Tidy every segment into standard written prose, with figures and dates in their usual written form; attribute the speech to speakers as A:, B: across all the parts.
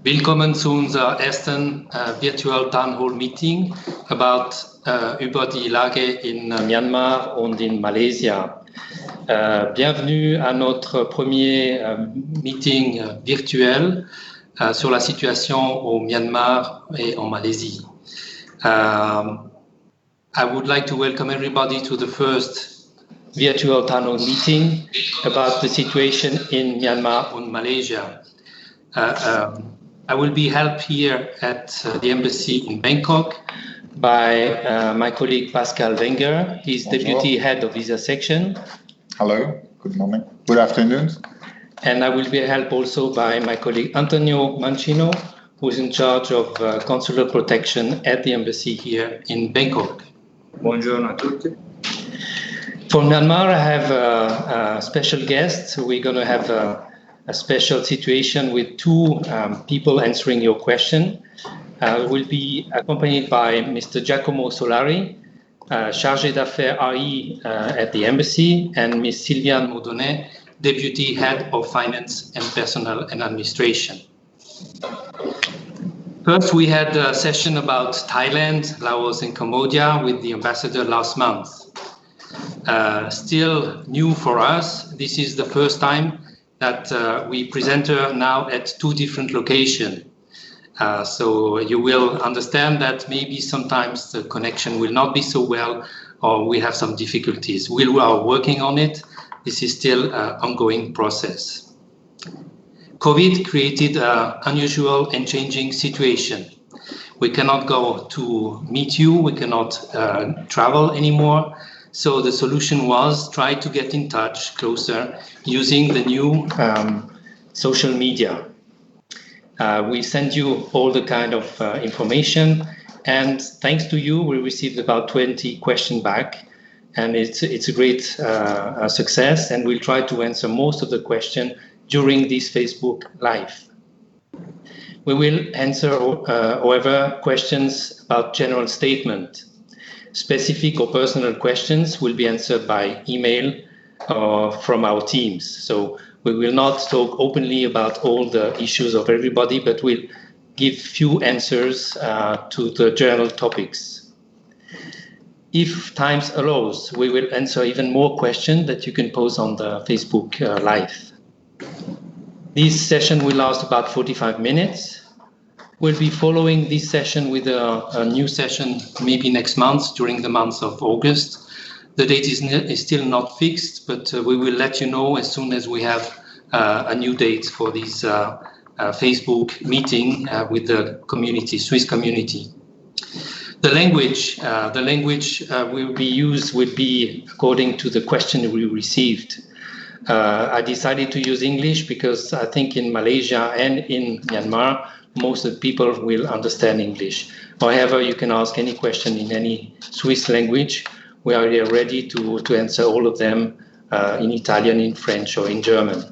A: Willkommen zu unserer ersten Virtual Town Hall Meeting über die Lage in Myanmar und in Malaysia. Bienvenue à notre premier meeting virtuel sur la situation au Myanmar et en Malaisie. I would like to welcome everybody to the first virtual town hall meeting about the situation in Myanmar and Malaysia. I will be helped here at the embassy in Bangkok by my colleague Pascal Wenger. He's Deputy Head of Visa Section.
B: Hello, good morning, good afternoon.
A: And I will be helped also by my colleague Antonio Mancino, who is in charge of consular protection at the embassy here in Bangkok.
C: Buongiorno a tutti.
A: For Myanmar, I have a special guest. We're going to have a special situation with two people answering your question. We'll be accompanied by Mr. Giacomo Solari, Chargé d'Affaires AI at the embassy, and Ms. Sylviane Maudonnet, Deputy Head of Finance and Personnel and Administration. First, we had a session about Thailand, Laos, and Cambodia with the ambassador last month. Still new for us, this is the first time that we present her now at two different locations. So you will understand that maybe sometimes the connection will not be so well, or we have some difficulties. We are working on it. This is still an ongoing process. COVID created an unusual and changing situation. We cannot go to meet you, we cannot travel anymore. So the solution was try to get in touch closer using the new social media. We send you all the kind of information, and thanks to you, we received about 20 questions back, and it's a great success, and we'll try to answer most of the questions during this Facebook Live. We will answer, however, questions about general statement. Specific or personal questions will be answered by email from our teams. So we will not talk openly about all the issues of everybody, but we'll give few answers to the general topics. If time allows, we will answer even more questions that you can pose on the Facebook Live. This session will last about 45 minutes. We'll be following this session with a new session maybe next month, during the month of August. The date is still not fixed, but we will let you know as soon as we have a new date for this Facebook meeting with the community, Swiss community. The language will be used will be according to the question we received. I decided to use English because I think in Malaysia and in Myanmar, most of the people will understand English. However, you can ask any question in any Swiss language. We are ready to answer all of them in Italian, in French, or in German.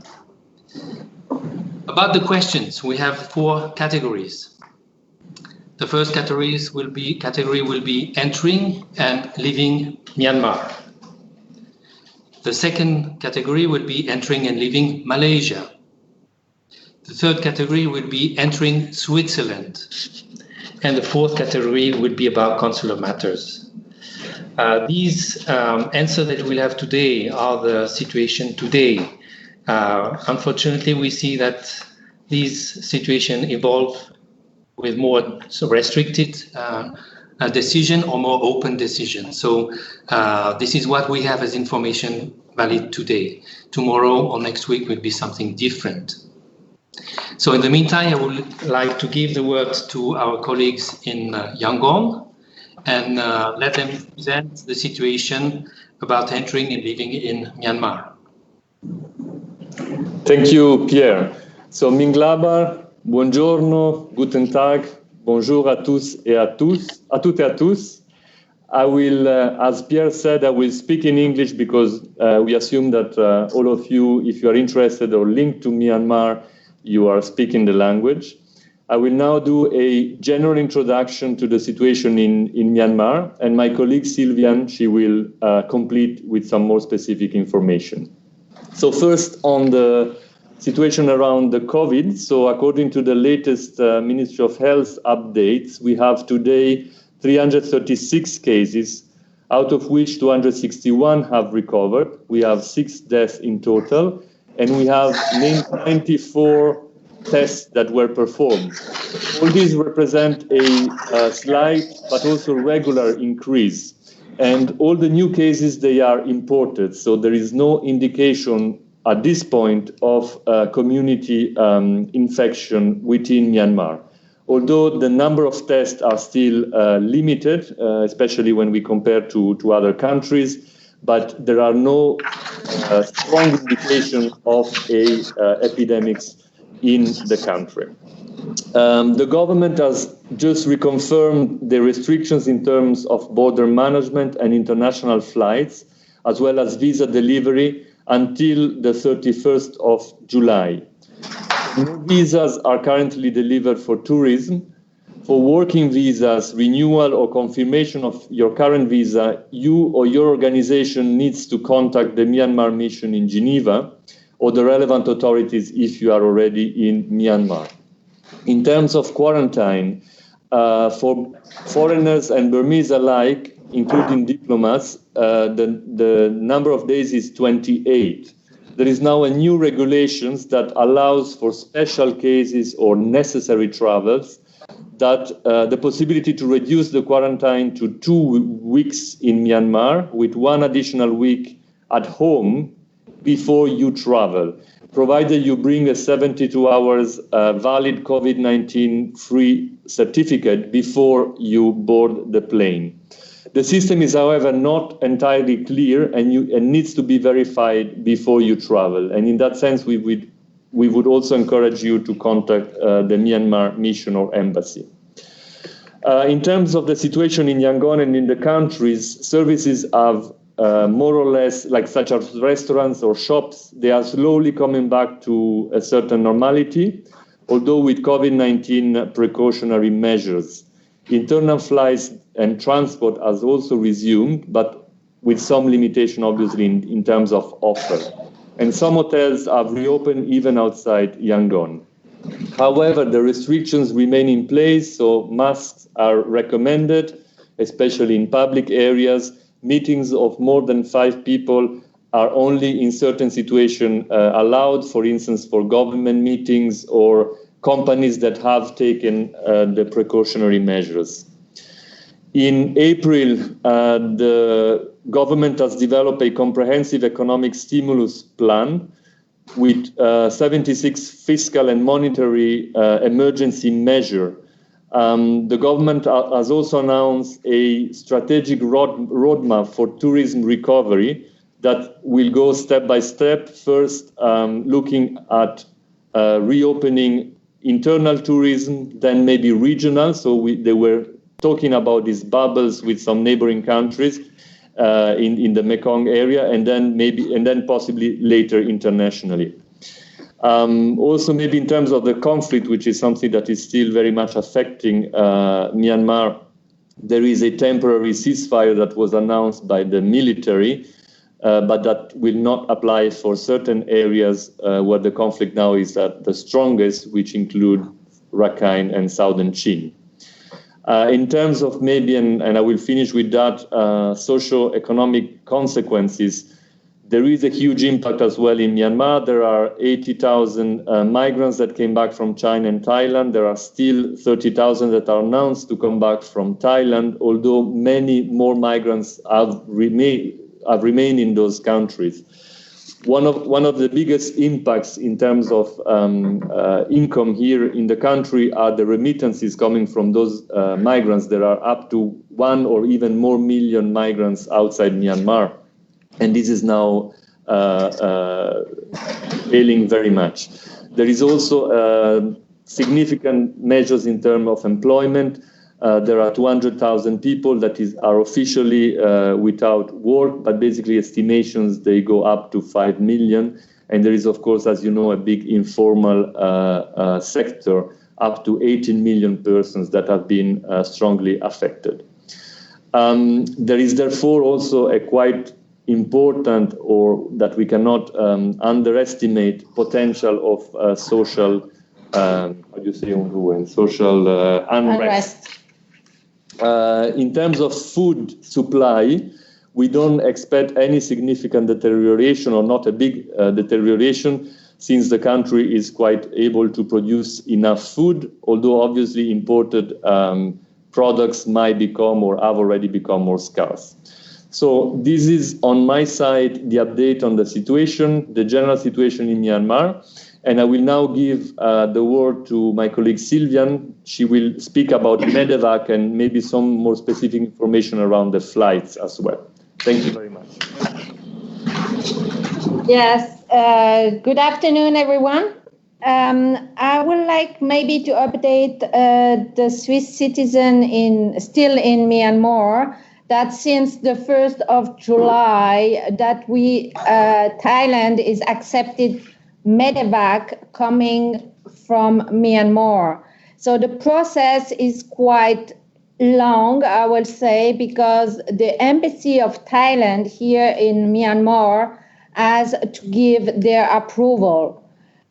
A: About the questions, we have 4 categories. The first category will be entering and leaving Myanmar. The second category will be entering and leaving Malaysia. The third category will be entering Switzerland. And the fourth category will be about consular matters. These answers that we'll have today are the situation today. Unfortunately, we see that these situations evolve with more restricted decision or more open decision. So this is what we have as information valid today. Tomorrow or next week will be something different. So in the meantime, I would like to give the word to our colleagues in Yangon and let them present the situation about entering and living in Myanmar.
C: Thank you, Pierre. So Minglabar, buongiorno, guten tag, bonjour à tous et à toutes et à tous. I will, as Pierre said, I will speak in English because we assume that all of you, if you are interested or linked to Myanmar, you are speaking the language. I will now do a general introduction to the situation in Myanmar, and my colleague Sylviane, she will complete with some more specific information. So first on the situation around the COVID. So according to the latest Ministry of Health updates, we have today 336 cases, out of which 261 have recovered. We have 6 deaths in total, and we have 94 tests that were performed. All these represent a slight but also regular increase. And all the new cases, they are imported. So there is no indication at this point of community infection within Myanmar. Although the number of tests are still limited, especially when we compare to other countries, but there are no strong indication of epidemics in the country. The government has just reconfirmed the restrictions in terms of border management and international flights, as well as visa delivery until the 31st of July. No visas are currently delivered for tourism. For working visas, renewal or confirmation of your current visa, you or your organization needs to contact the Myanmar mission in Geneva or the relevant authorities if you are already in Myanmar. In terms of quarantine, for foreigners and Burmese alike, including diplomats, the number of days is 28. There is now a new regulations that allows for special cases or necessary travels that the possibility to reduce the quarantine to 2 weeks in Myanmar with 1 additional week at home before you travel, provided you bring a 72 hours valid COVID-19 free certificate before you board the plane. The system is, however, not entirely clear and needs to be verified before you travel. And in that sense, we would also encourage you to contact the Myanmar mission or embassy. In terms of the situation in Yangon and in the countries, services have more or less, like such as restaurants or shops, they are slowly coming back to a certain normality, although with COVID-19 precautionary measures. Internal flights and transport has also resumed, but with some limitation, obviously, in terms of offer. And some hotels have reopened even outside Yangon. However, the restrictions remain in place, so masks are recommended, especially in public areas. Meetings of more than 5 people are only in certain situations allowed, for instance, for government meetings or companies that have taken the precautionary measures. In April, the government has developed a comprehensive economic stimulus plan with 76 fiscal and monetary emergency measures. The government has also announced a strategic roadmap for tourism recovery that will go step by step. First, looking at reopening internal tourism, then maybe regional. So they were talking about these bubbles with some neighboring countries in the Mekong area, and then possibly later internationally. Also, maybe in terms of the conflict, which is something that is still very much affecting Myanmar, there is a temporary ceasefire that was announced by the military, but that will not apply for certain areas where the conflict now is at the strongest, which include Rakhine and Southern Chin. In terms of maybe, and I will finish with that, socio-economic consequences, there is a huge impact as well in Myanmar. There are 80,000 migrants that came back from China and Thailand. There are still 30,000 that are announced to come back from Thailand, although many more migrants have remained in those countries. One of the biggest impacts in terms of income here in the country are the remittances coming from those migrants. There are up to 1 or even more million migrants outside Myanmar. And this is now failing very much. There is also significant measures in terms of employment. There are 200,000 people that are officially without work, but basically estimations, they go up to 5 million. And there is, of course, as you know, a big informal sector, up to 18 million persons that have been strongly affected. There is therefore also a quite important or that we cannot underestimate potential of social, how do you say social unrest. In terms of food supply, we don't expect any significant deterioration or not a big deterioration, since the country is quite able to produce enough food, although obviously imported products might become or have already become more scarce. So this is on my side the update on the situation, the general situation in Myanmar. And I will now give the word to my colleague Sylvian. She will speak about medevac and maybe some more specific information around the flights as well. Thank you very much.
D: Yes, good afternoon, everyone. I would like maybe to update the Swiss citizen still in Myanmar that since the 1st of July that Thailand is accepted medevac coming from Myanmar. So the process is quite long, I will say, because the embassy of Thailand here in Myanmar has to give their approval.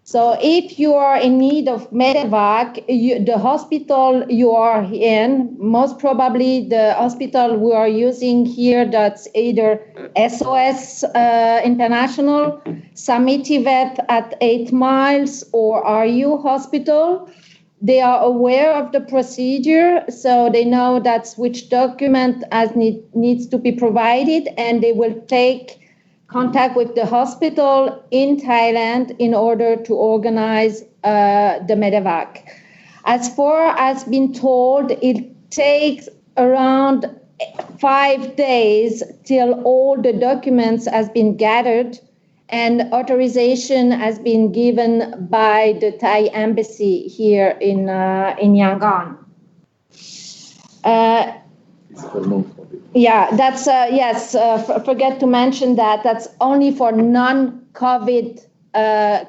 D: So if you are in need of medevac, the hospital you are in, most probably the hospital we are using here, that's either SOS International, Samitivet at 8 Miles, or RU Hospital. They are aware of the procedure, so they know that's which document needs to be provided, and they will take contact with the hospital in Thailand in order to organize the medevac. As far as been told, it takes around 5 days till all the documents has been gathered and authorization has been given by the Thai embassy here in Yangon. Yeah, that's, yes, forget to mention that that's only for non-COVID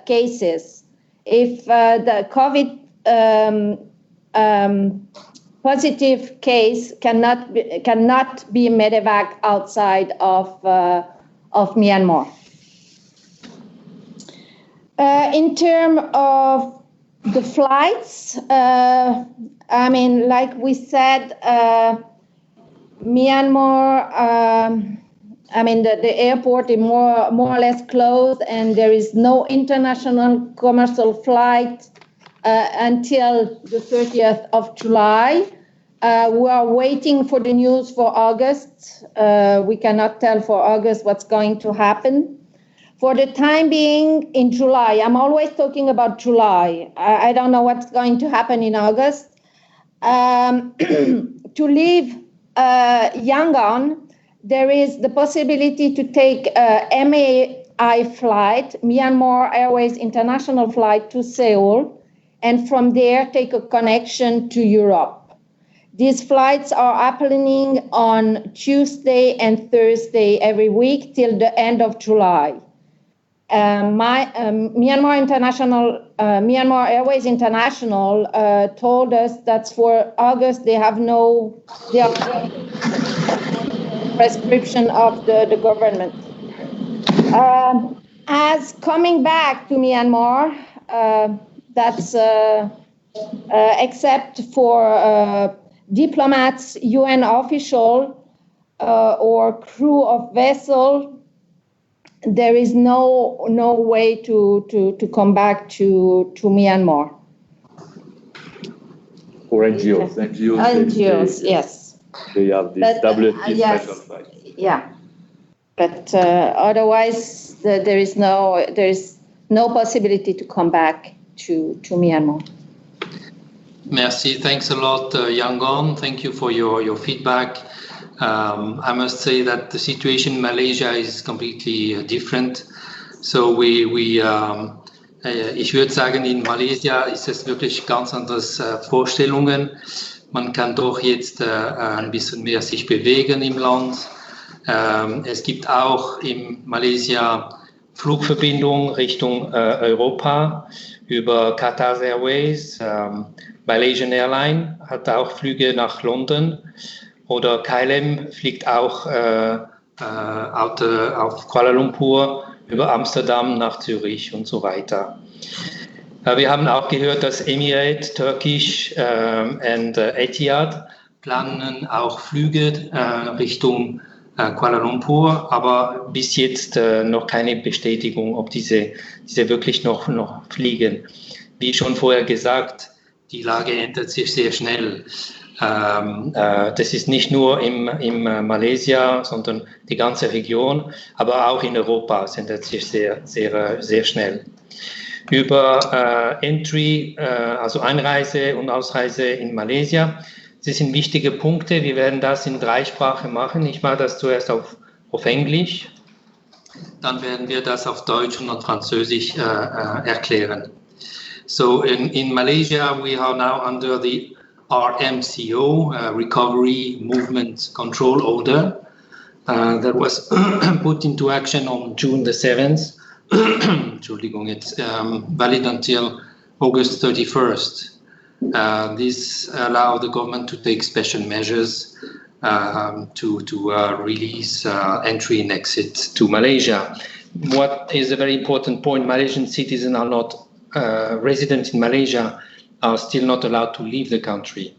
D: cases. If the COVID positive case cannot be medevac outside of Myanmar. In terms of the flights, I mean, like we said, Myanmar, I mean, the airport is more or less closed, and there is no international commercial flight until the 30th of July. We are waiting for the news for August. We cannot tell for August what's going to happen. For the time being, in July, I'm always talking about July. I don't know what's going to happen in August. To leave Yangon, there is the possibility to take a MAI flight, Myanmar Airways International flight to Seoul, and from there take a connection to Europe. These flights are happening on Tuesday and Thursday every week till the end of July. Myanmar Airways International told us that for August they have no prescription of the government. As coming back to Myanmar, that's except for diplomats, UN official, or crew of vessel, there is no way to come back to Myanmar.
C: Or NGOs.
D: NGOs, yes.
C: They have this WFP special flight.
D: Yeah, but otherwise there is no possibility to come back to Myanmar.
A: Merci. Thanks a lot, Yangon. Thank you for your feedback. I must say that the situation in Malaysia is completely different. So ich würde sagen, in Malaysia ist es wirklich ganz anderes Vorstellungen. Man kann doch jetzt ein bisschen mehr sich bewegen im Land. Es gibt auch in Malaysia Flugverbindungen Richtung Europa über Qatar Airways. Malaysian Airlines hat auch Flüge nach London. Oder KLM fliegt auch auf Kuala Lumpur, über Amsterdam nach Zürich und so weiter. Wir haben auch gehört, dass Emirates, Turkish und Etihad planen auch Flüge Richtung Kuala Lumpur, aber bis jetzt noch keine Bestätigung, ob diese wirklich noch fliegen. Wie schon vorher gesagt, die Lage ändert sich sehr schnell. Das ist nicht nur in Malaysia, sondern die ganze Region, aber auch in Europa ändert sich sehr, sehr, sehr schnell. Über Entry, also Einreise und Ausreise in Malaysia. Das sind wichtige Punkte. Wir werden das in 3 Sprachen machen. Ich mache das zuerst auf Englisch, dann werden wir das auf Deutsch und auf Französisch erklären. So in Malaysia, we are now under the RMCO, Recovery Movement Control Order, that was put into action on June the 7th. Entschuldigung, it's valid until August 31st. This allows the government to take special measures to release entry and exit to Malaysia. What is a very important point, Malaysian citizens are not residents in Malaysia are still not allowed to leave the country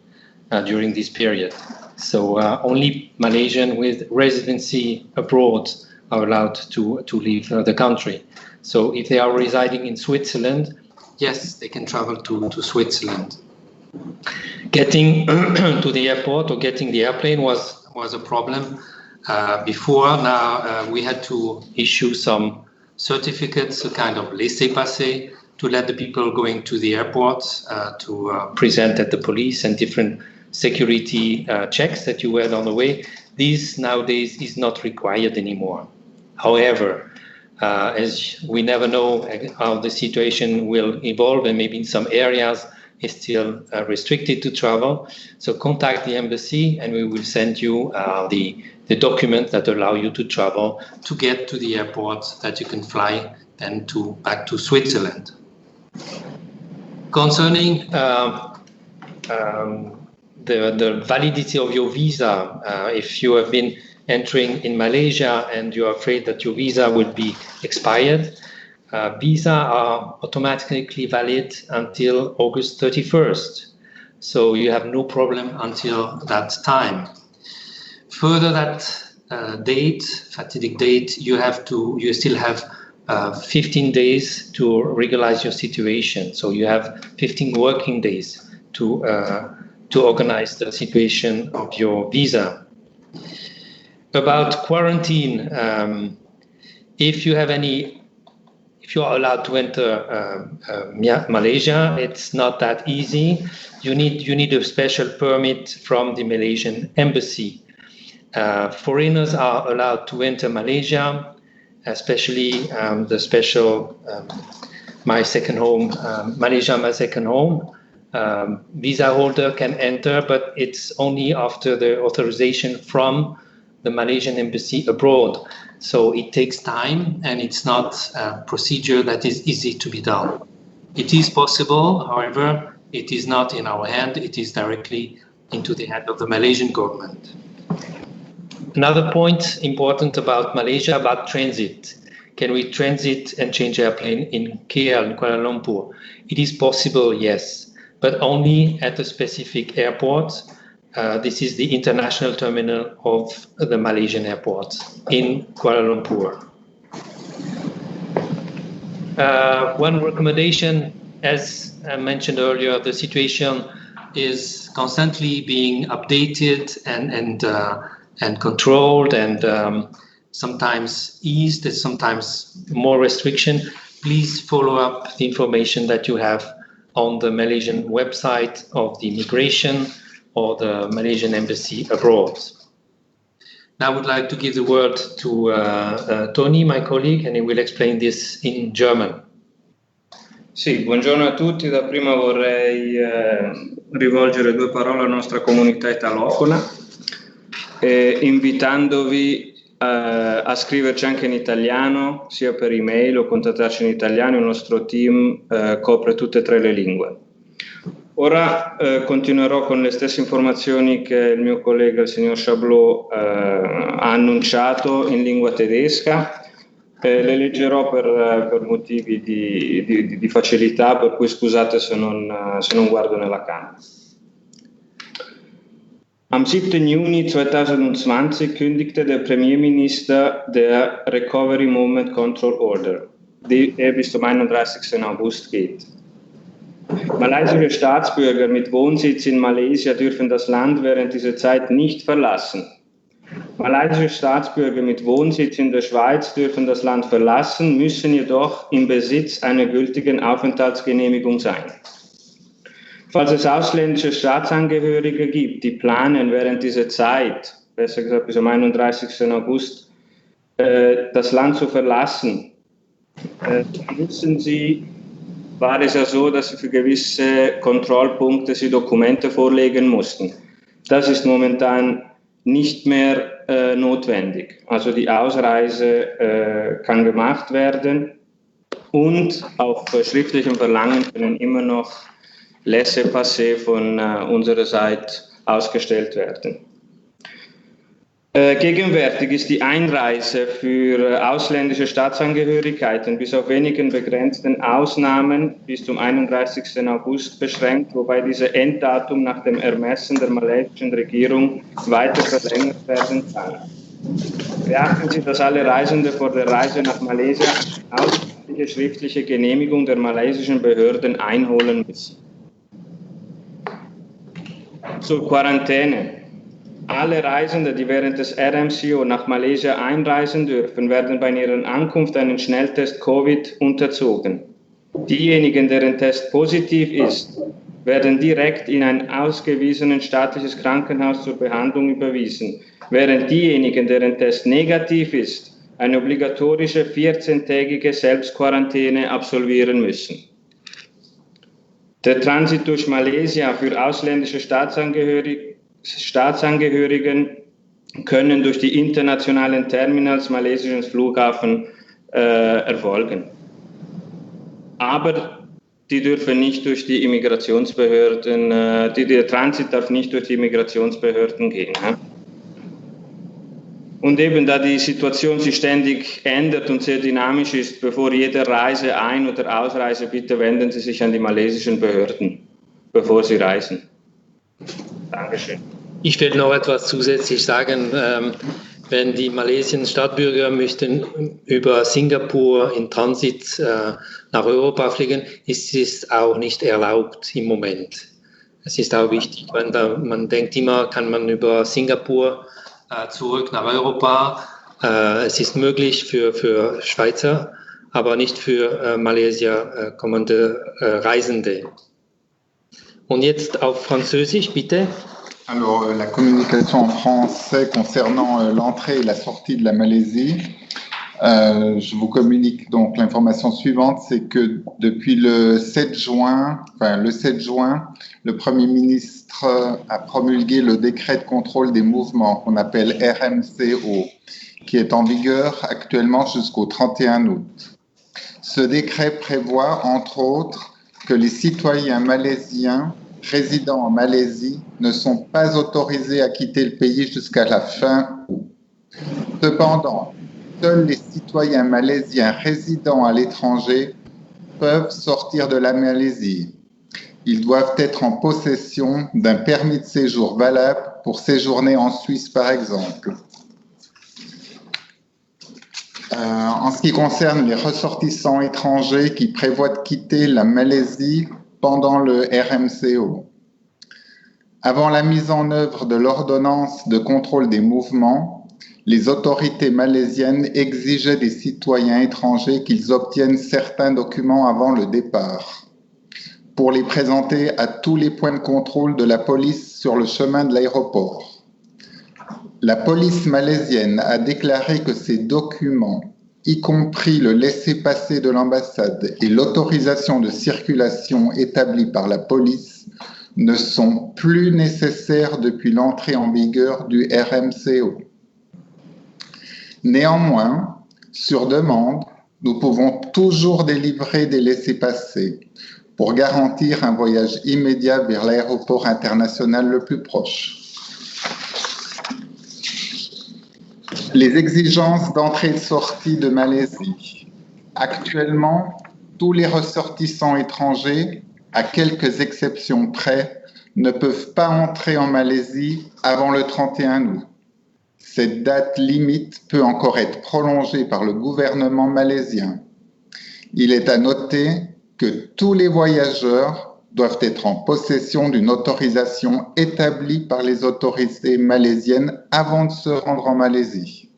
A: during this period. So only Malaysians with residency abroad are allowed to leave the country. So if they are residing in Switzerland, yes, they can travel to Switzerland. Getting to the airport or getting the airplane was a problem before. Now we had to issue some certificates, a kind of laissez-passer, to let the people going to the airport to present at the police and different security checks that you had on the way. This nowadays is not required anymore. However, as we never know how the situation will evolve, and maybe in some areas it's still restricted to travel, so contact the embassy and we will send you the document that allow you to travel to get to the airport that you can fly then back to Switzerland. Concerning the validity of your visa, if you have been entering in Malaysia and you're afraid that your visa will be expired, visa are automatically valid until August 31st. So you have no problem until that time. Further that fatidic date, you still have 15 days to regularize your situation. So you have 15 working days to organize the situation of your visa. About quarantine, if you are allowed to enter Malaysia, it's not that easy. You need a special permit from the Malaysian embassy. Foreigners are allowed to enter Malaysia, especially the special My Second Home, Malaysia My Second Home. Visa holder can enter, but it's only after the authorization from the Malaysian embassy abroad. So it takes time and it's not a procedure that is easy to be done. It is possible, however, it is not in our hand, it is directly into the hand of the Malaysian government. Another point important about Malaysia, about transit. Can we transit and change airplane in KL, in Kuala Lumpur? It is possible, yes, but only at a specific airport. This is the international terminal of the Malaysian airport in Kuala Lumpur. One recommendation, as I mentioned earlier, the situation is constantly being updated and controlled and sometimes eased and sometimes more restriction. Please follow up the information that you have on the Malaysian website of the immigration or the Malaysian embassy abroad. Now I would like to give the word to Tony, my colleague, and he will explain this in German.
E: Sì, buongiorno a tutti. Dapprima vorrei rivolgere 2 parole alla nostra comunità italofona, invitandovi a scriverci anche in italiano, sia per email o contattarci in italiano. Il nostro team copre tutte e 3 le lingue. Ora continuerò con le stesse informazioni che il mio collega, il signor Chablot, ha annunciato in lingua tedesca. Le leggerò per motivi di facilità, per cui scusate se non guardo nella camera. Am 7. Juni 2020 kündigte der Premierminister der Recovery Movement Control Order, der bis zum 31. August geht. Malaysische Staatsbürger mit Wohnsitz in Malaysia dürfen das Land während dieser Zeit nicht verlassen. Malaysische Staatsbürger mit Wohnsitz in der Schweiz dürfen das Land verlassen, müssen jedoch im Besitz einer gültigen Aufenthaltsgenehmigung sein. Falls es ausländische Staatsangehörige gibt, die planen während dieser Zeit, besser gesagt bis am 31. August, das Land zu verlassen, war es ja so, dass sie für gewisse Kontrollpunkte sie Dokumente vorlegen mussten. Das ist momentan nicht mehr notwendig. Also die Ausreise kann gemacht werden und auf schriftlichem Verlangen können immer noch Laissez-passer von unserer Seite ausgestellt werden. Gegenwärtig ist die Einreise für ausländische Staatsangehörigkeiten bis auf wenigen begrenzten Ausnahmen bis zum 31. August beschränkt, wobei dieses Enddatum nach dem Ermessen der malaysischen Regierung weiter verlängert werden kann. Beachten Sie, dass alle Reisende vor der Reise nach Malaysia eine ausdrückliche schriftliche Genehmigung der malaysischen Behörden einholen müssen. Zur Quarantäne. Alle Reisende, die während des RMCO nach Malaysia einreisen dürfen, werden bei ihrer Ankunft einen Schnelltest Covid unterzogen. Diejenigen, deren Test positiv ist, werden direkt in ein ausgewiesenes staatliches Krankenhaus zur Behandlung überwiesen, während diejenigen, deren Test negativ ist, eine obligatorische 14-tägige Selbstquarantäne absolvieren müssen. Der Transit durch Malaysia für ausländische Staatsangehörigen können durch die internationalen Terminals malaysischen Flughafen erfolgen. Aber die dürfen nicht durch die Immigrationsbehörden, der Transit darf nicht durch die Immigrationsbehörden gehen. Und eben da die Situation sich ständig ändert und sehr dynamisch ist, bevor jede Reise, Ein- oder Ausreise, bitte wenden Sie sich an die malaysischen Behörden, bevor Sie reisen. Dankeschön.
A: Ich will noch etwas zusätzlich sagen. Wenn die malaysischen Staatsbürger möchten über Singapur in Transit nach Europa fliegen, ist es auch nicht erlaubt im Moment. Es ist auch wichtig, man denkt immer, kann man über Singapur zurück nach Europa. Es ist möglich für Schweizer, aber nicht für Malaysia kommende Reisende. Und jetzt auf Französisch, bitte.
B: Alors, la communication en français concernant l'entrée et la sortie de la Malaisie. Je vous communique donc l'information suivante, c'est que depuis le 7 juin, le Premier ministre a promulgué le décret de contrôle des mouvements qu'on appelle RMCO, qui est en vigueur actuellement jusqu'au 31 août. Ce décret prévoit, entre autres, que les citoyens malaisiens résidant en Malaisie ne sont pas autorisés à quitter le pays jusqu'à la fin août. Cependant, seuls les citoyens malaisiens résidant à l'étranger peuvent sortir de la Malaisie. Ils doivent être en possession d'un permis de séjour valable pour séjourner en Suisse, par exemple. En ce qui concerne les ressortissants étrangers qui prévoient de quitter la Malaisie pendant le RMCO. Avant la mise en œuvre de l'ordonnance de contrôle des mouvements, les autorités malaisiennes exigeaient des citoyens étrangers qu'ils obtiennent certains documents avant le départ, pour les présenter à tous les points de contrôle de la police sur le chemin de l'aéroport. La police malaisienne a déclaré que ces documents, y compris le laissez-passer de l'ambassade et l'autorisation de circulation établie par la police, ne sont plus nécessaires depuis l'entrée en vigueur du RMCO. Néanmoins, sur demande, nous pouvons toujours délivrer des laissez-passer pour garantir un voyage immédiat vers l'aéroport international le plus proche. Les exigences d'entrée et de sortie de Malaisie. Actuellement, tous les ressortissants étrangers, à quelques exceptions près, ne peuvent pas entrer en Malaisie avant le 31 août. Cette date limite peut encore être prolongée par le gouvernement malaisien. Il est à noter que tous les voyageurs doivent être en possession d'une autorisation établie par les autorités malaisiennes avant de se rendre en Malaisie.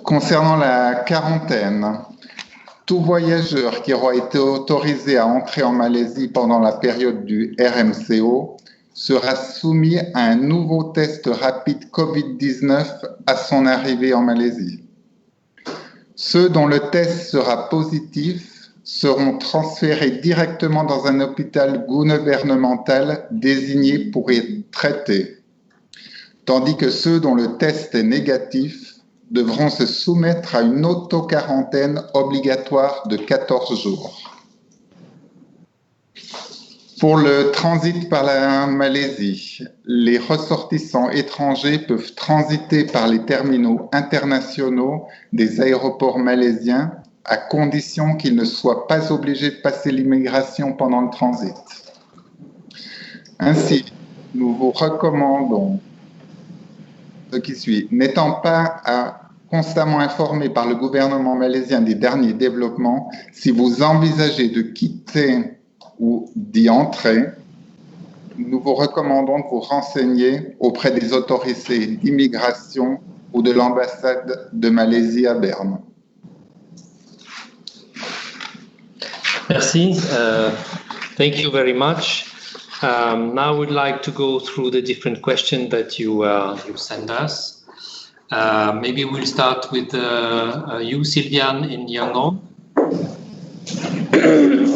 B: Concernant la quarantaine, tout voyageur qui aura été autorisé à entrer en Malaisie pendant la période du RMCO sera soumis à un nouveau test rapide Covid-19 à son arrivée en Malaisie. Ceux dont le test sera positif seront transférés directement dans un hôpital gouvernemental désigné pour être traités, tandis que ceux dont le test est négatif devront se soumettre à une auto-quarantaine obligatoire de 14 jours. Pour le transit par la Malaisie, les ressortissants étrangers peuvent transiter par les terminaux internationaux des aéroports malaisiens à condition qu'ils ne soient pas obligés de passer l'immigration pendant le transit. Ainsi, nous vous recommandons ce qui suit. N'étant pas constamment informé par le gouvernement malaisien des derniers développements, si vous envisagez de quitter ou d'y entrer, nous vous recommandons de vous renseigner auprès des autorités d'immigration ou de l'ambassade de Malaisie à Berne.
A: Merci. Thank you very much. Now I would like to go through the different questions that you send us. Maybe we'll start with you, Sylviane, in Yangon.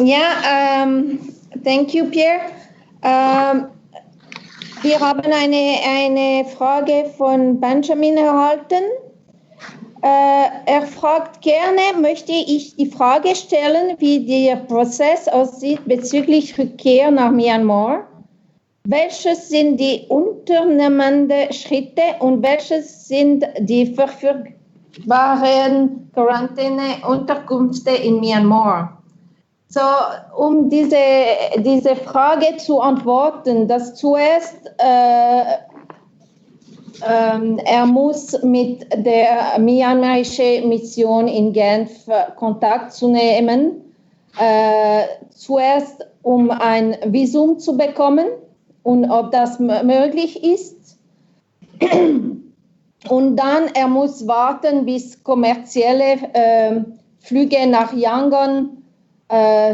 D: Ja, thank you, Pierre. Wir haben eine Frage von Benjamin erhalten. Er fragt gerne, möchte ich die Frage stellen, wie der Prozess aussieht bezüglich Rückkehr nach Myanmar? Welche sind die unternehmenden Schritte und welche sind die verfügbaren Quarantäneunterkünfte in Myanmar? So, um diese Frage zu antworten, dass zuerst er muss mit der myanmarischen Mission in Genf Kontakt zu nehmen, zuerst um ein Visum zu bekommen und ob das möglich ist. Und dann er muss warten, bis kommerzielle Flüge nach Yangon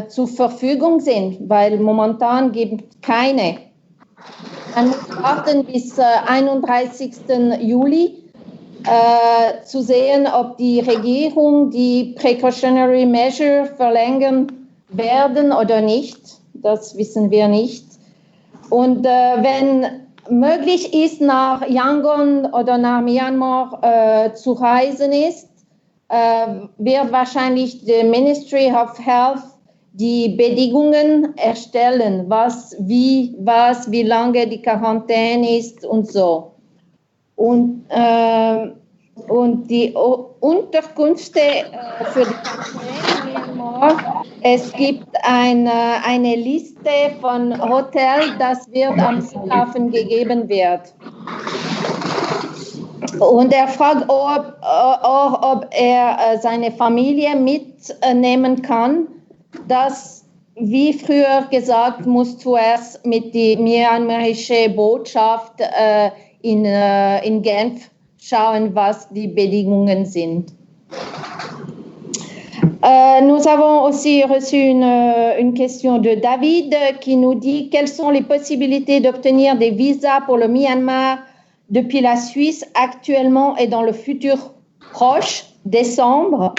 D: zur Verfügung sind, weil momentan gibt es keine. Man muss warten bis 31. Juli zu sehen, ob die Regierung die Precautionary Measure verlängern werden oder nicht. Das wissen wir nicht. Und wenn möglich ist, nach Yangon oder nach Myanmar zu reisen ist, wird wahrscheinlich die Ministry of Health die Bedingungen erstellen, wie lange die Quarantäne ist und so. Und die Unterkünfte für die Quarantäne in Myanmar, es gibt eine Liste von Hotels, das wird am Flughafen gegeben wird. Und er fragt auch, ob er seine Familie mitnehmen kann. Das, wie früher gesagt, muss zuerst mit der myanmarischen Botschaft in Genf schauen, was die Bedingungen sind. Nous avons aussi reçu une question de David qui nous dit quelles sont les possibilités d'obtenir des visas pour le Myanmar depuis la Suisse actuellement et dans le futur proche, décembre.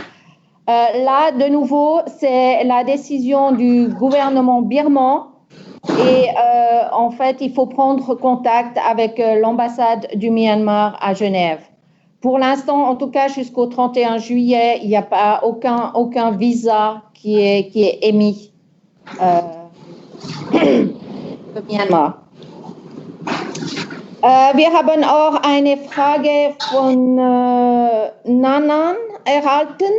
D: Là, de nouveau, c'est la décision du gouvernement birman et en fait, il faut prendre contact avec l'ambassade du Myanmar à Genève. pour l'instant, en tout cas jusqu'au 31 juillet, il n'y a pas aucun visa qui est émis für Myanmar. Wir haben auch eine Frage von Nanan erhalten.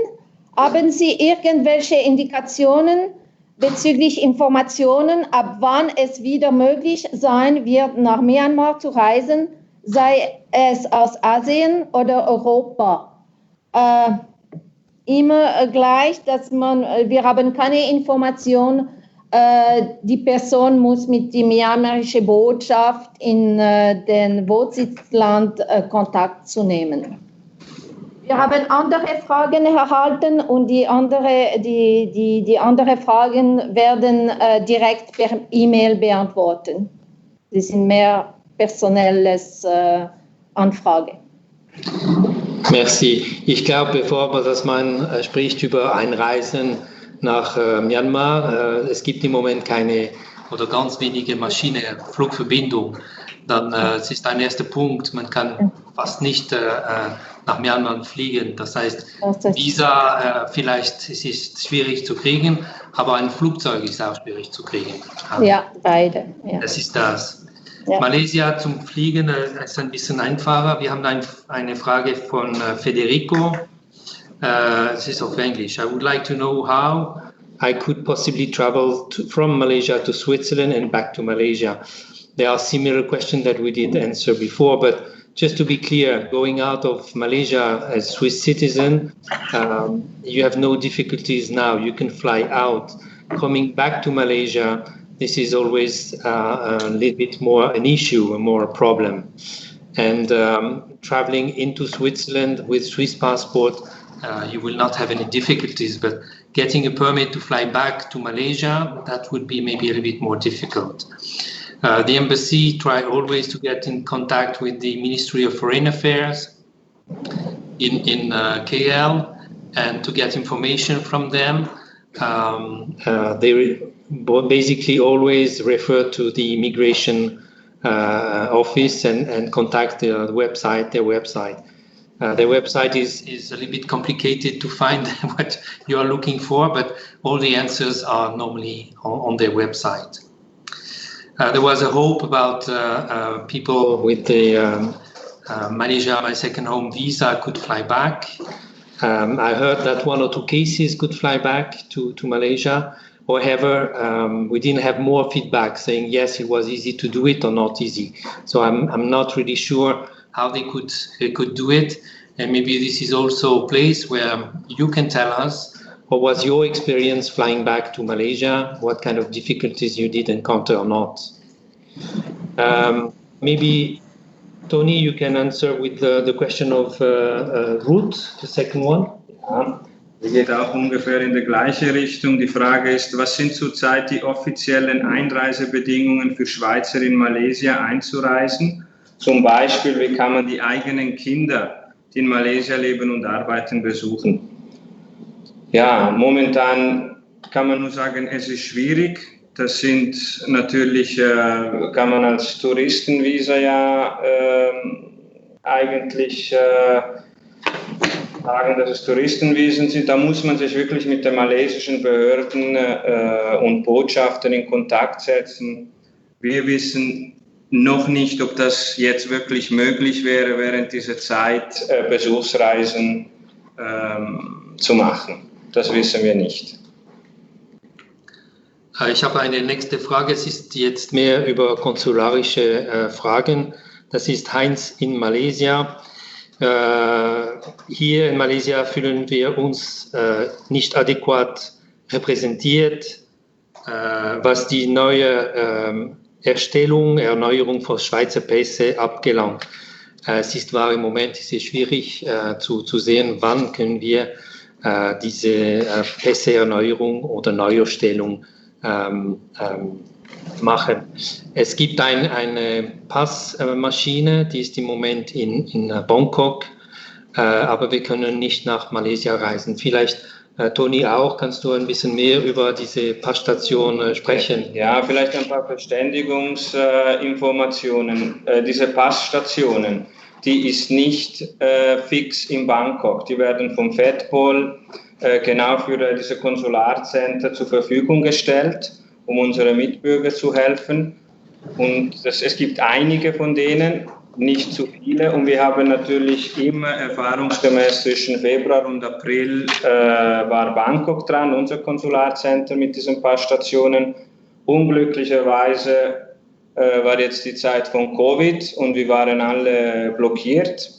D: Haben Sie irgendwelche Indikationen bezüglich Informationen, ab wann es wieder möglich sein wird, nach Myanmar zu reisen, sei es aus Asien oder Europa? Immer gleich, wir haben keine Information, die Person muss mit der myanmarischen Botschaft in den Wohnsitzland Kontakt zu nehmen. Wir haben andere Fragen erhalten und die andere Fragen werden direkt per E-Mail beantworten. Das sind mehr personelles Anfragen.
A: Merci. Ich glaube, dass man spricht über Einreisen nach Myanmar, es gibt im Moment keine oder ganz wenige Flugverbindungen, dann es ist ein erster Punkt, man kann fast nicht nach Myanmar fliegen. Das heißt, Visa vielleicht es ist schwierig zu kriegen, aber ein Flugzeug ist auch schwierig zu kriegen.
D: Ja, beide. Ja.
A: Das ist das.
D: Ja.
A: Malaysia zum Fliegen ist ein bisschen einfacher. Wir haben eine Frage von Federico. This is of English. I would like to know how I could possibly travel from Malaysia to Switzerland and back to Malaysia. There are similar questions that we did answer before, but just to be clear, going out of Malaysia as Swiss citizen, you have no difficulties now. You can fly out. Coming back to Malaysia, this is always a little bit more an issue, more a problem. And traveling into Switzerland with Swiss passport, you will not have any difficulties, but getting a permit to fly back to Malaysia, that would be maybe a little bit more difficult. The embassy try always to get in contact with the Ministry of Foreign Affairs in KL and to get information from them. They basically always refer to the immigration office and contact their website. Their website is a little bit complicated to find what you are looking for, but all the answers are normally on their website. There was a hope about people with the Malaysia, my second home visa could fly back. I heard that 1 or 2 cases could fly back to Malaysia. However, we didn't have more feedback saying yes, it was easy to do it or not easy. So I'm not really sure how they could do it, and maybe this is also a place where you can tell us what was your experience flying back to Malaysia, what kind of difficulties you did encounter or not. Maybe Tony, you can answer with the question of route, the second one.
E: Ja, die geht auch ungefähr in die gleiche Richtung. Die Frage ist, was sind zurzeit die offiziellen Einreisebedingungen für Schweizer in Malaysia einzureisen? Zum Beispiel, wie kann man die eigenen Kinder, die in Malaysia leben und arbeiten, besuchen? Ja, momentan kann man nur sagen, es ist schwierig. Das sind natürlich, kann man als Touristenvisa ja eigentlich sagen, dass es Touristenvisen sind. Da muss man sich wirklich mit den malaysischen Behörden und Botschaften in Kontakt setzen. Wir wissen noch nicht, ob das jetzt wirklich möglich wäre, während dieser Zeit Besuchsreisen zu machen. Das wissen wir nicht.
A: Ich habe eine nächste Frage. Es ist jetzt mehr über konsularische Fragen. Das ist Heinz in Malaysia. Hier in Malaysia fühlen wir uns nicht adäquat repräsentiert, was die neue Erneuerung von Schweizer Pässe abgelangt. Es ist wahr, im Moment ist es schwierig zu sehen, wann können wir diese Pässe-Erneuerung oder Neuerstellung machen. Es gibt eine Passmaschine, die ist im Moment in Bangkok, aber wir können nicht nach Malaysia reisen. Vielleicht, Toni, auch, kannst du ein bisschen mehr über diese Passstation sprechen?
E: Ja, vielleicht ein paar Verständigungsinformationen. Diese Passstationen, die ist nicht fix in Bangkok. Die werden vom FedPol genau für diese Konsularcenter zur Verfügung gestellt, um unseren Mitbürgern zu helfen. Und es gibt einige von denen, nicht zu viele. Und wir haben natürlich immer erfahrungsgemäß zwischen Februar und April war Bangkok dran, unser Konsularcenter mit diesen paar Stationen. Unglücklicherweise war jetzt die Zeit von Covid und wir waren alle blockiert.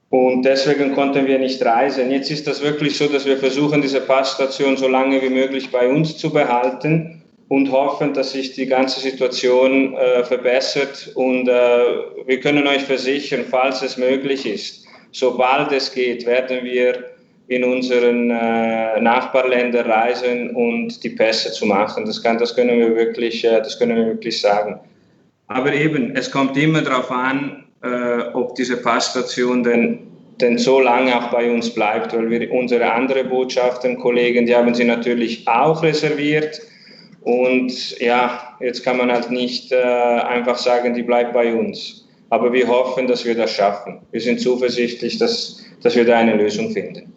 E: Und deswegen konnten wir nicht reisen. Jetzt ist das wirklich so, dass wir versuchen, diese Passstation so lange wie möglich bei uns zu behalten und hoffen, dass sich die ganze Situation verbessert. Und wir können euch versichern, falls es möglich ist, sobald es geht, werden wir in unseren Nachbarländer reisen und die Pässe zu machen. Das können wir wirklich sagen. Aber eben, es kommt immer darauf an, ob diese Passstation denn so lange auch bei uns bleibt, weil wir unsere anderen Botschaftenkollegen, die haben sie natürlich auch reserviert. Und ja, jetzt kann man halt nicht einfach sagen, die bleibt bei uns. Aber wir hoffen, dass wir das schaffen. Wir sind zuversichtlich, dass wir da eine Lösung finden.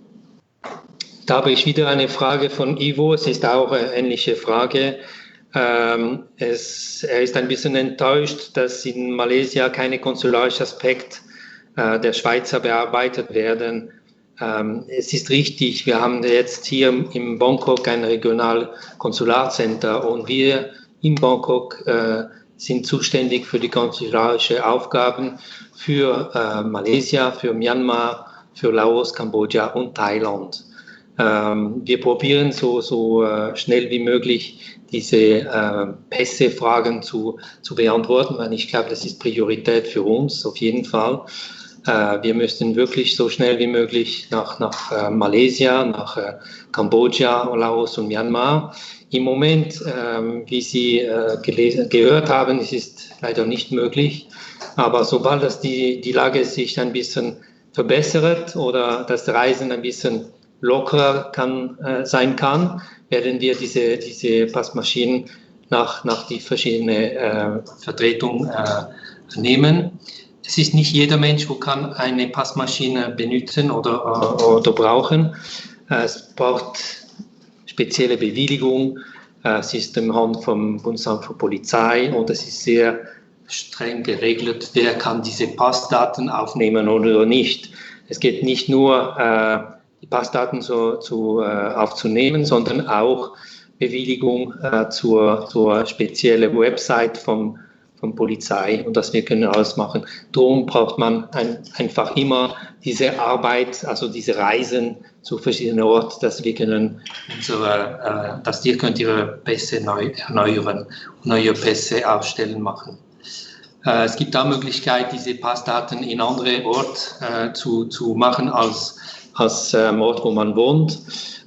A: Da habe ich wieder eine Frage von Ivo. Es ist auch eine ähnliche Frage. Er ist ein bisschen enttäuscht, dass in Malaysia keine konsularische Aspekte der Schweizer bearbeitet werden. Es ist richtig, wir haben jetzt hier in Bangkok ein Regional-Consular-Center und wir in Bangkok sind zuständig für die konsularische Aufgaben für Malaysia, für Myanmar, für Laos, Kambodscha und Thailand. Wir probieren so schnell wie möglich diese Pässe-Fragen zu beantworten, weil ich glaube, das ist Priorität für uns auf jeden Fall. Wir müssen wirklich so schnell wie möglich nach Malaysia, nach Kambodscha, Laos und Myanmar. Im Moment, wie Sie gehört haben, es ist leider nicht möglich. Aber sobald die Lage sich ein bisschen verbessert oder das Reisen ein bisschen lockerer sein kann, werden wir diese Passmaschinen nach die verschiedenen Vertretungen nehmen. Es ist nicht jeder Mensch, wo kann eine Passmaschine benutzen oder brauchen. Es braucht spezielle Bewilligung. Es ist im Hand vom Bundesamt für Polizei und es ist sehr streng geregelt, wer kann diese Passdaten aufnehmen oder nicht. Es geht nicht nur die Passdaten aufzunehmen, sondern auch Bewilligung zur speziellen Website von Polizei und das wir können alles machen. Darum braucht man einfach immer diese Arbeit, also diese Reisen zu verschiedenen Orten, dass wir können dass ihr könnt ihre Pässe neu erneuern und neue Pässe aufstellen machen. Es gibt auch Möglichkeit, diese Passdaten in andere Orte zu machen als Ort, wo man wohnt.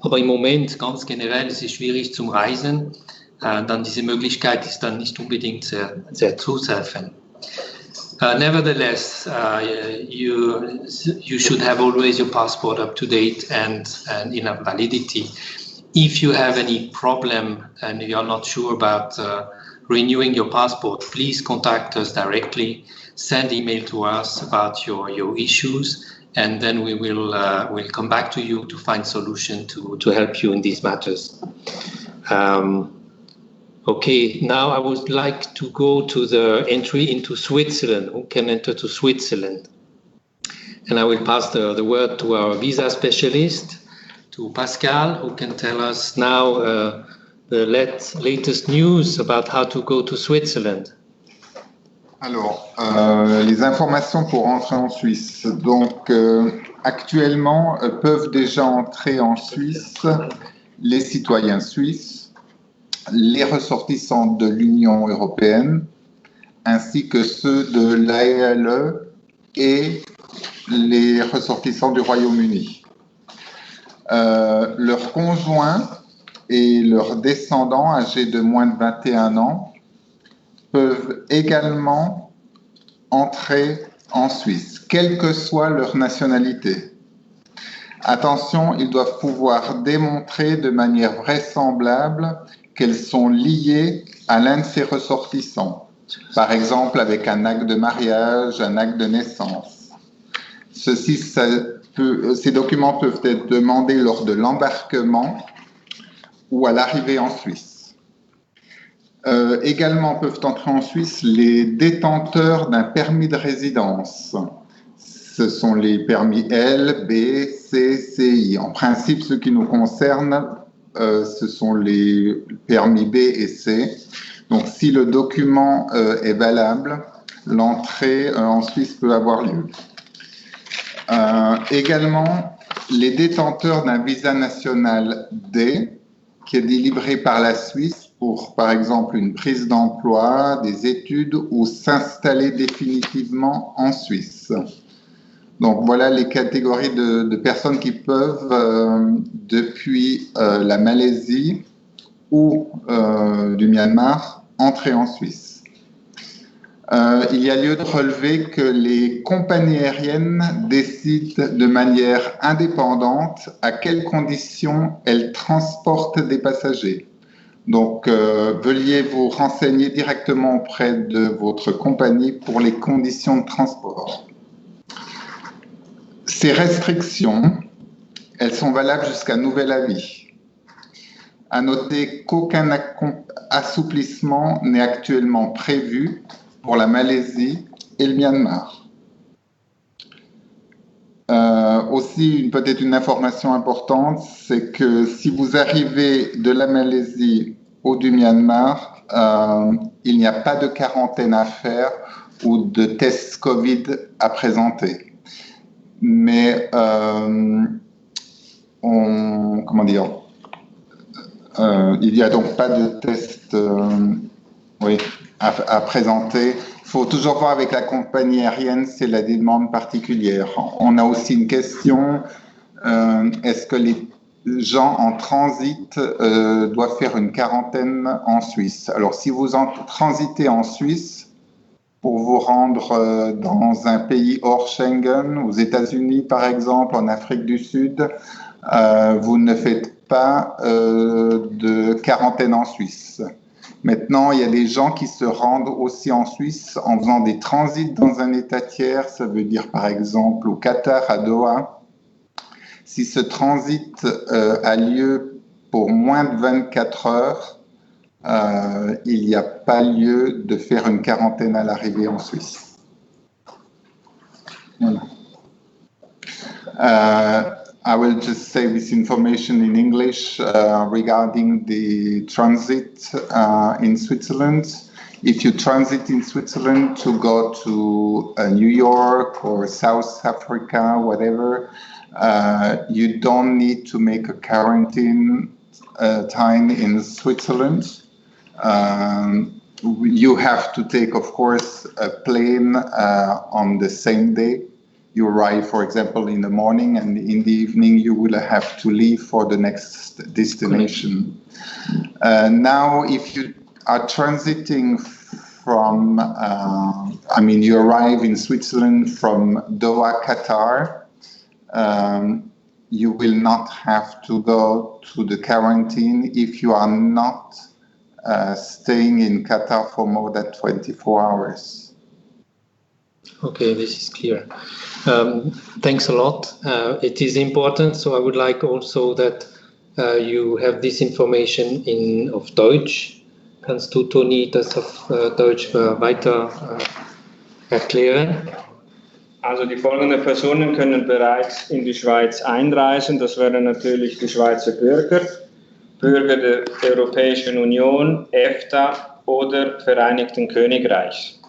A: Aber im Moment ganz generell ist es schwierig zum Reisen. Dann diese Möglichkeit ist dann nicht unbedingt sehr zutreffend. Nevertheless, you should have always your passport up to date and enough validity. If you have any problem and you are not sure about renewing your passport, please contact us directly. Send email to us about your issues, and then we will we'll come back to you to find solution to help you in these matters. Okay, now I would like to go to the entry into Switzerland. Who can enter to Switzerland? And I will pass the word to our visa specialist, to Pascal, who can tell us now the latest news about how to go to Switzerland.
B: Alors, les informations pour entrer en Suisse. Donc, actuellement, peuvent déjà entrer en Suisse les citoyens suisses, les ressortissants de l'Union européenne, ainsi que ceux de l'AELE et les ressortissants du Royaume-Uni. Leurs conjoints et leurs descendants âgés de moins de 21 ans peuvent également entrer en Suisse, quelle que soit leur nationalité. Attention, ils doivent pouvoir démontrer de manière vraisemblable qu'elles sont liées à l'un de ces ressortissants, par exemple avec un acte de mariage, un acte de naissance. Ces documents peuvent être demandés lors de l'embarquement ou à l'arrivée en Suisse. Également peuvent entrer en Suisse les détenteurs d'un permis de résidence. Ce sont les permis L, B, C, CI. En principe, ce qui nous concerne, ce sont les permis B et C. Donc, si le document est valable, l'entrée en Suisse peut avoir lieu. Également, les détenteurs d'un visa national D, qui est délivré par la Suisse pour, par exemple, une prise d'emploi, des études ou s'installer définitivement en Suisse. Donc, voilà les catégories de personnes qui peuvent, depuis la Malaisie ou du Myanmar, entrer en Suisse. Il y a lieu de relever que les compagnies aériennes décident de manière indépendante à quelles conditions elles transportent des passagers. Donc, veuillez vous renseigner directement auprès de votre compagnie pour les conditions de transport. Ces restrictions, elles sont valables jusqu'à nouvel avis. À noter qu'aucun assouplissement n'est actuellement prévu pour la Malaisie et le Myanmar. Aussi, peut-être une information importante, c'est que si vous arrivez de la Malaisie ou du Myanmar, il n'y a pas de quarantaine à faire ou de test Covid à présenter. Mais, il n'y a donc pas de test à présenter. Il faut toujours voir avec la compagnie aérienne, c'est la demande particulière. On a aussi une question, est-ce que les gens en transit doivent faire une quarantaine en Suisse? Alors, si vous transitez en Suisse pour vous rendre dans un pays hors Schengen, aux États-Unis par exemple, en Afrique du Sud, vous ne faites pas de quarantaine en Suisse. Maintenant, il y a des gens qui se rendent aussi en Suisse en faisant des transits dans un État tiers. Ça veut dire, par exemple, au Qatar, à Doha. Si ce transit a lieu pour moins de 24 heures, il n'y a pas lieu de faire une quarantaine à l'arrivée en Suisse. Voilà. I will just say this information in English regarding the transit in Switzerland. If you transit in Switzerland to go to New York or South Africa, whatever, you don't need to make a quarantine time in Switzerland. You have to take, of course, a plane on the same day. You arrive, for example, in the morning, and in the evening you will have to leave for the next destination. Now, if you are transiting from, you arrive in Switzerland from Doha, Qatar, you will not have to go to the quarantine if you are not staying in Qatar for more than 24 hours.
A: Okay, this is clear. Thanks a lot. It is important, so I would like also that you have this information auf Deutsch. Kannst du, Toni, das auf Deutsch weiter erklären?
E: Also die folgenden Personen können bereits in die Schweiz einreisen. Das wären natürlich die Schweizer Bürger, Bürger der Europäischen Union, EFTA oder Vereinigten Königreichs.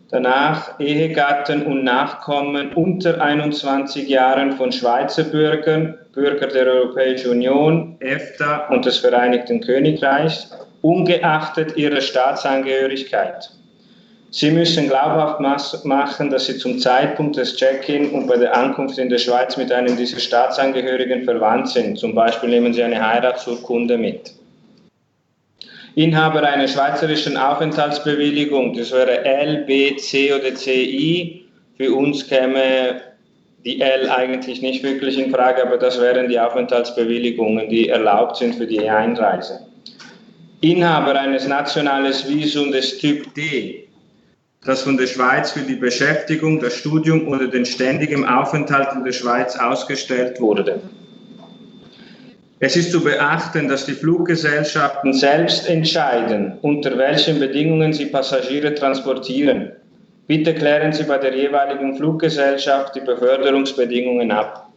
E: Danach Ehegatten und Nachkommen unter 21 Jahren von Schweizer Bürgern, Bürger der Europäischen Union, EFTA und des Vereinigten Königreichs, ungeachtet ihrer Staatsangehörigkeit. Sie müssen glaubhaft machen, dass Sie zum Zeitpunkt des Check-in und bei der Ankunft in der Schweiz mit einem dieser Staatsangehörigen verwandt sind. Zum Beispiel nehmen Sie eine Heiratsurkunde mit. Inhaber einer schweizerischen Aufenthaltsbewilligung, das wäre L, B, C oder CI. Für uns käme die L eigentlich nicht wirklich in Frage, aber das wären die Aufenthaltsbewilligungen, die erlaubt sind für die Einreise. Inhaber eines nationalen Visums des Typ D, das von der Schweiz für die Beschäftigung, das Studium oder den ständigen Aufenthalt in der Schweiz ausgestellt wurde. Es ist zu beachten, dass die Fluggesellschaften selbst entscheiden, unter welchen Bedingungen sie Passagiere transportieren. Bitte klären Sie bei der jeweiligen Fluggesellschaft die Beförderungsbedingungen ab.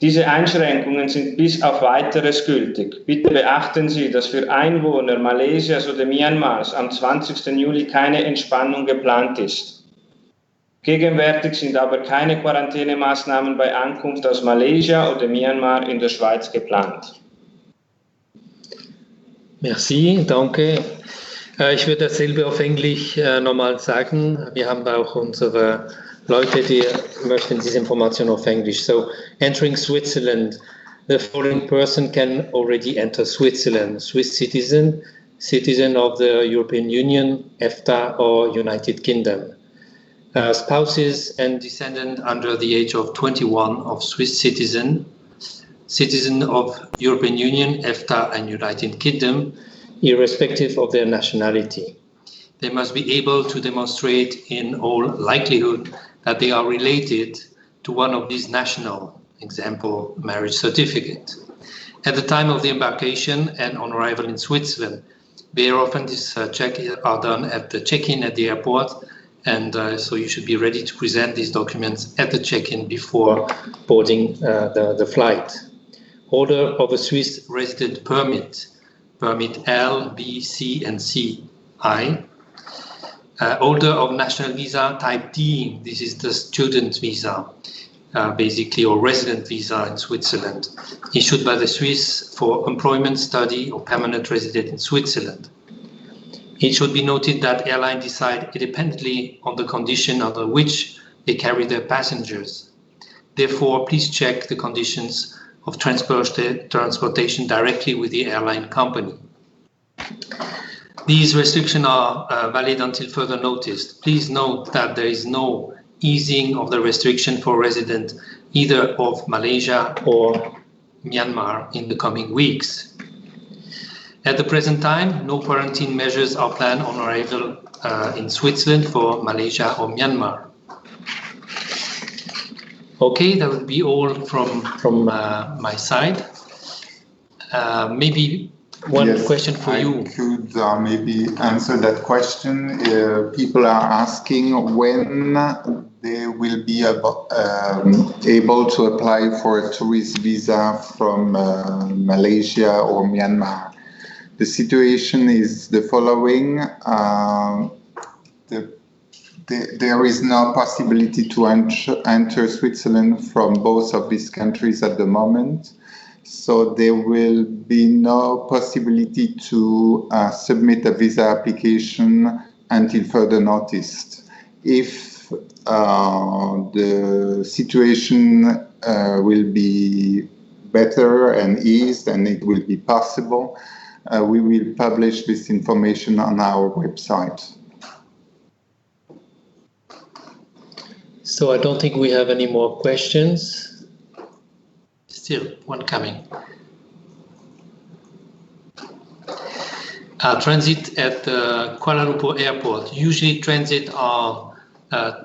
E: Diese Einschränkungen sind bis auf Weiteres gültig. Bitte beachten Sie, dass für Einwohner Malaysias oder Myanmars am 20. Juli keine Entspannung geplant ist. Gegenwärtig sind aber keine Quarantänemaßnahmen bei Ankunft aus Malaysia oder Myanmar in der Schweiz geplant.
A: Merci, danke. Ich würde dasselbe auf Englisch nochmal sagen. Wir haben auch unsere Leute, die möchten diese Information auf Englisch. So, entering Switzerland, the foreign person can already enter Switzerland. Swiss citizen, citizen of the European Union, EFTA or United Kingdom. Spouses and descendants under the age of 21 of Swiss citizen, citizen of European Union, EFTA and United Kingdom, irrespective of their nationality. They must be able to demonstrate in all likelihood that they are related to one of these national, example, marriage certificate. At the time of the embarkation and on arrival in Switzerland, very often these checks are done at the check-in at the airport, and so you should be ready to present these documents at the check-in before boarding the flight. Holder of a Swiss resident permit, permit L, B, C, and C, I. Holder of national visa type D, this is the student visa, basically, or resident visa in Switzerland, issued by the Swiss for employment, study, or permanent resident in Switzerland. It should be noted that airlines decide independently on the condition under which they carry their passengers. Therefore, please check the conditions of transportation directly with the airline company. These restrictions are valid until further notice. Please note that there is no easing of the restriction for residents either of Malaysia or Myanmar in the coming weeks. At the present time, no quarantine measures are planned on arrival in Switzerland for Malaysia or Myanmar. Okay, that would be all from my side. Maybe one question for you.
B: I could maybe answer that question. People are asking when they will be able to apply for a tourist visa from Malaysia or Myanmar. The situation is the following. There is no possibility to enter Switzerland from both of these countries at the moment. So there will be no possibility to submit a visa application until further notice. If the situation will be better and eased and it will be possible, we will publish this information on our website.
A: So I don't think we have any more questions. Still, one coming. Transit at Kuala Lumpur Airport. Usually transit are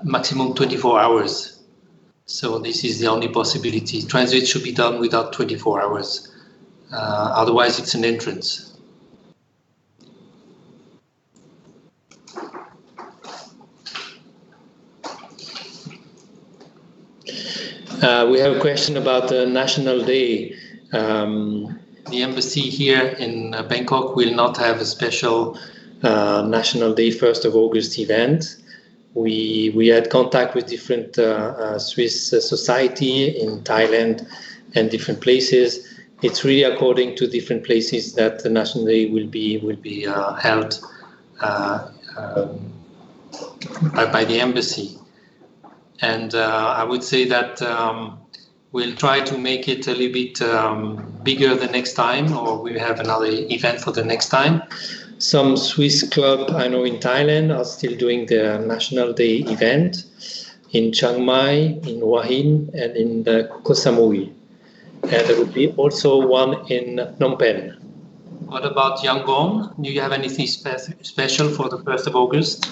A: maximum 24 hours. So this is the only possibility. Transit should be done without 24 hours. Otherwise, it's an entrance. We have a question about the National Day. The embassy here in Bangkok will not have a special National Day 1st of August event. We had contact with different Swiss society in Thailand and different places. It's really according to different places that the National Day will be held by the embassy. And I would say that we'll try to make it a little bit bigger the next time, or we have another event for the next time. Some Swiss club I know in Thailand are still doing their National Day event in Chiang Mai, in Hua Hin, and in Koh Samui. And there will be also one in Phnom Penh. What about Yangon? Do you have anything special for the 1st of August?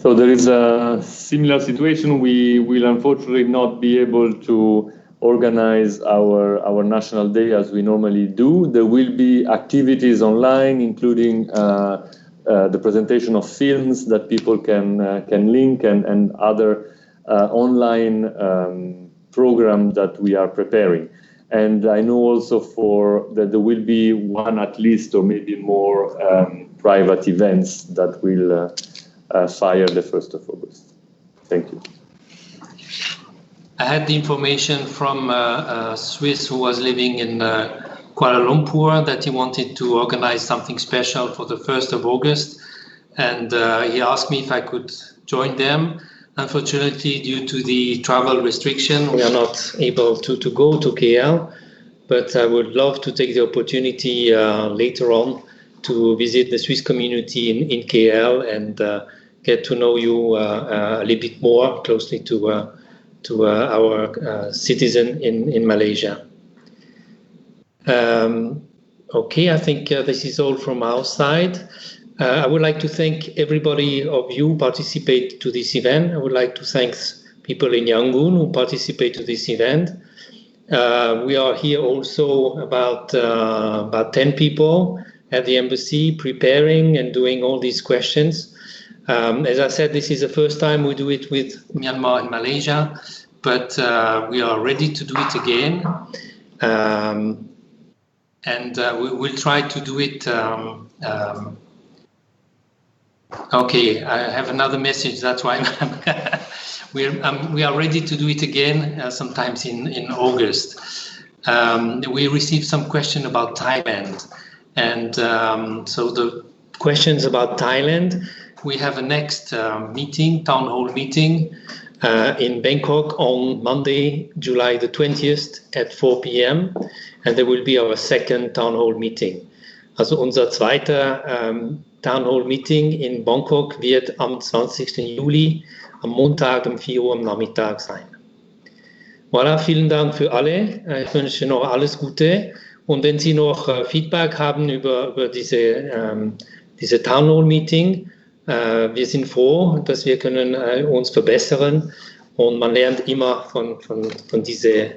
C: So there is a similar situation. We will unfortunately not be able to organize our National Day as we normally do. There will be activities online, including the presentation of films that people can link and other online program that we are preparing. And I know also that there will be one at least or maybe more private events that will fire the 1st of August. Thank you.
A: I had the information from a Swiss who was living in Kuala Lumpur that he wanted to organize something special for the 1st of August. And he asked me if I could join them. Unfortunately, due to the travel restriction, we are not able to go to KL. But I would love to take the opportunity later on to visit the Swiss community in KL and get to know you a little bit more closely to our citizen in Malaysia. Okay, I think this is all from our side. I would like to thank everybody of you who participate to this event. I would like to thank people in Yangon who participate to this event. We are here also about 10 people at the embassy preparing and doing all these questions. As I said, this is the first time we do it with Myanmar and Malaysia, but we are ready to do it again. And we will try to do it. Okay, I have another message. That's why we are ready to do it again sometimes in August. We received some question about Thailand. And so the questions about Thailand, we have a next meeting, town hall meeting in Bangkok on Monday, July the 20th at 4 p.m. And there will be our second town hall meeting. Also unser zweiter Town Hall Meeting in Bangkok wird am 20. Juli am Montag um 4 Uhr am Nachmittag sein. Voilà, vielen Dank für alle. Ich wünsche noch alles Gute. Und wenn Sie noch Feedback haben über diese Town Hall Meeting, wir sind froh, dass wir können uns verbessern und man lernt immer von diesen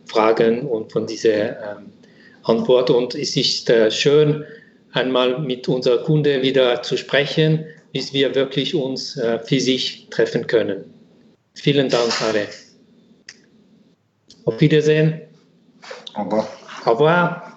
A: Fragen und von dieser Antwort. Und es ist schön, einmal mit unserer Kunde wieder zu sprechen, bis wir wirklich uns physisch treffen können. Vielen Dank alle. Auf Wiedersehen.
B: Au revoir.
A: Au revoir.